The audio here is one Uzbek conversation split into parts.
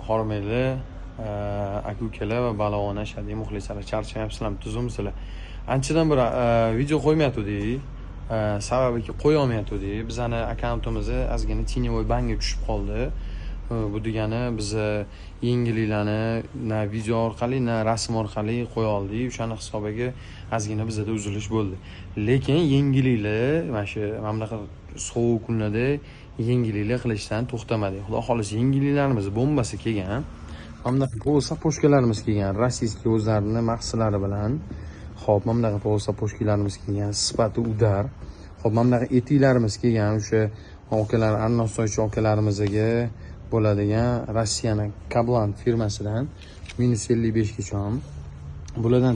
Hormeli, aka-ukalar va Balovon ashadiy muxlislar, charchayapsizlarmi, tuzimsizlar? Anchadan beri video qo'ymayotgandik. Sababi qo'ya olmayotgandik. Bizning akkauntimizni ozgina tеневой banga tushib qoldi. Bu degani biz yengilliklarni na video orqali, na rasm orqali qo'ya oldik. O'shani hisobiga ozgina bizda uzilish bo'ldi. Lekin yengilliklar mana shu mamlakat sovuq kunlarda yengilliklar qilishdan to'xtamadik. Xudo xolisa yengilliklarimiz bombasi kelgan. Mana pol sapochkalarimiz kelgan, rossiyskiy o'zlarining mahsulotlari bilan. Xo'p, mana pol sapochkalarimiz kelgan, sifati udar. Xo'p, mana etiklarimiz kelgan, o'sha okalar, arnostoychi okalarimizga bo'ladigan Rossiyaning Kablan firmasidan -55 gacha. Bulardan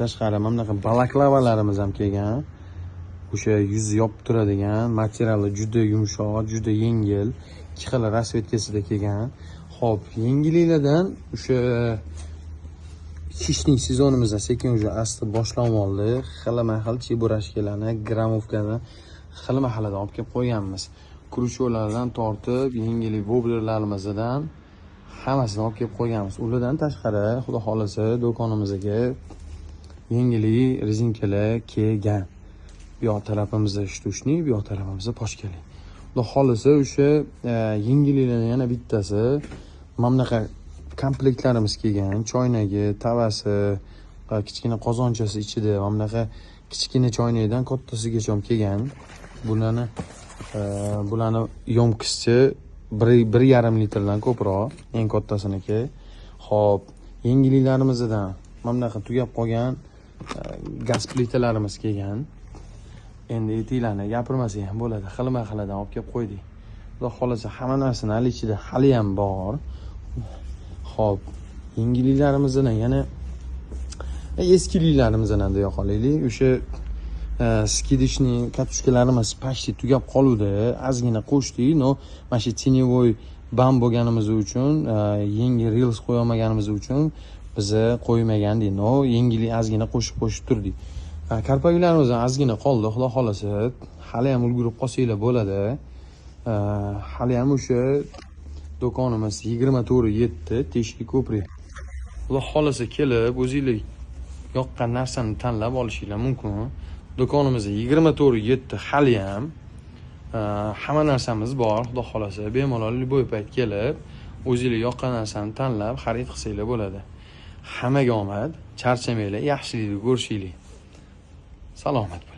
tashqari mana balaklavalarimiz ham kelgan. O'sha yuz yopib turadigan, materiali juda yumshoq, juda yengil, ikki xil rasvetkasida kelgan. Xo'p, yengilliklardan o'sha qishning sezonimizda sekin o'sha asta boshlanib oldi. Xilma-xil cheburashkalarni, gramovkani xilma-xilidan olib kelib qo'yganmiz. Krusholardan tortib, yengillik woblerlarimizdan hammasini olib kelib qo'yganmiz. Ulardan tashqari, xudo xolisa, do'konimizga yengillik rezinkalar kelgan. Bu yoq tarafimizda shtushniy, bu yoq tarafimizda pochkali. Xudo xolisa o'sha yengilliklarning yana bittasi mana bunaqa komplektlarimiz kelgan. Choynagi, tavasi, kichkina qozonchasi ichida mana bunaqa kichkina choynakdan kattasigacha ham kelgan. Bularni yomkisi 1,5 litrdan ko'proq, eng kattasiniki. Xo'p, yengilliklarimizdan mana bunaqa tugab qolgan gaz plitalarimiz kelgan. Endi etiklarni gapirmasak ham bo'ladi. Xilma-xilidan olib kelib qo'ydik. Xudo xolisa hamma narsani hali ichida hali ham bor. Xo'p, yengilliklarimizdan yana eskiliklarimizni deya qolaylik. O'sha skidishning katushkalarimiz почти tugab qoluvdi. Ozgina qo'shdik, no mana shu tеневой bam bo'lganimiz uchun, yengil reels qo'ya olmaganimiz uchun biz qo'ymagandik. No, yengillik ozgina qo'shib turdik. Karpaglarimiz ozgina qoldi, xudo xolasa. Hali ham ulgurib qolsanglar bo'ladi. Hali ham o'sha do'konimiz 24/7 Teshik ko'prik. Xudo xolasa kelib, o'zingizlar yoqqan narsani tanlab olishinglar mumkin. Do'konimizda 24/7 hali ham hamma narsamiz bor. Xudo xolasa bemalol bo'y payt kelib, o'zingizlar yoqqan narsani tanlab xarid qilsanglar bo'ladi. Hammaga omad, charchamanglar, yaxshilikni ko'rishinglar. Salomat bo'ling.